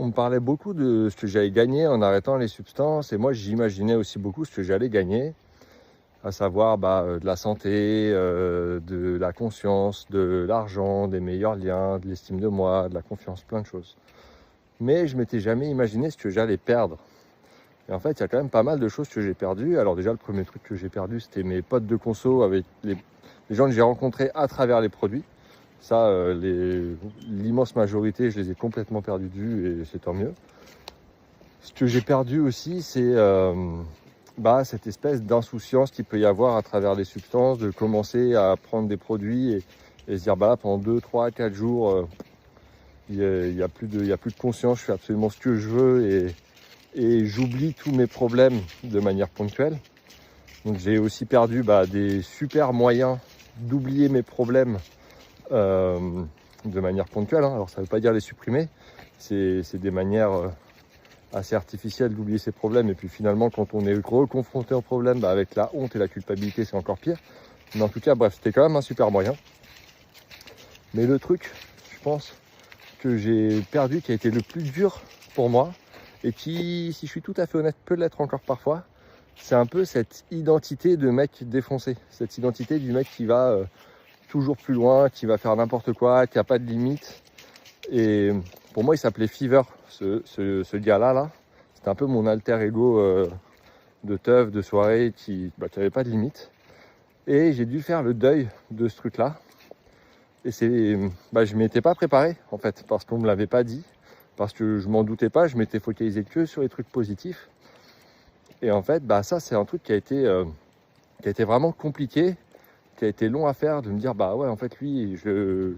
On me parlait beaucoup de ce que j'allais gagner en arrêtant les substances et moi j'imaginais aussi beaucoup ce que j'allais gagner, à savoir de la santé, de la conscience, de l'argent, des meilleurs liens, de l'estime de moi, de la confiance, plein de choses. Mais je m'étais jamais imaginé ce que j'allais perdre. Et en fait, il y a quand même pas mal de choses que j'ai perdues. Alors déjà, le premier truc que j'ai perdu, c'était mes potes de conso avec les gens que j'ai rencontrés à travers les produits. Ça, l'immense majorité, je les ai complètement perdus de vue et c'est tant mieux. Ce que j'ai perdu aussi, c'est cette espèce d'insouciance qu'il peut y avoir à travers les substances, de commencer à prendre des produits et se dire là, pendant 2, 3, 4 jours, il n'y a plus de conscience, je fais absolument ce que je veux et j'oublie tous mes problèmes de manière ponctuelle. Donc j'ai aussi perdu des super moyens d'oublier mes problèmes de manière ponctuelle. Alors ça ne veut pas dire les supprimer, c'est des manières assez artificielles d'oublier ses problèmes. Et puis finalement, quand on est reconfronté au problème, avec la honte et la culpabilité, c'est encore pire. Mais en tout cas, bref, c'était quand même un super moyen. Mais le truc, je pense, que j'ai perdu, qui a été le plus dur pour moi, et qui, si je suis tout à fait honnête, peut l'être encore parfois, c'est un peu cette identité de mec défoncé, cette identité du mec qui va toujours plus loin, qui va faire n'importe quoi, qui n'a pas de limite. Et pour moi, il s'appelait Fever, ce gars-là. C'était un peu mon alter ego de teuf, de soirée, qui n'avait pas de limite. Et j'ai dû faire le deuil de ce truc-là. Et je ne m'étais pas préparé, en fait, parce qu'on ne me l'avait pas dit, parce que je m'en doutais pas, je m'étais focalisé que sur les trucs positifs. Et en fait, ça, c'est un truc qui a été vraiment compliqué, qui a été long à faire, de me dire, ouais, en fait, lui, je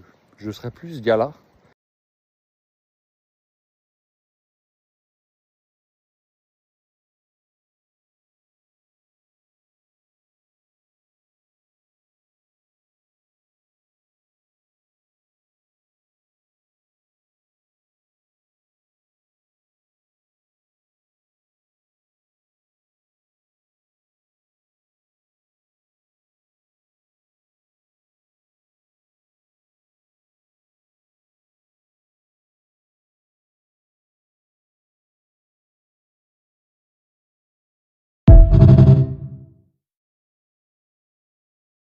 serais plus ce gars-là.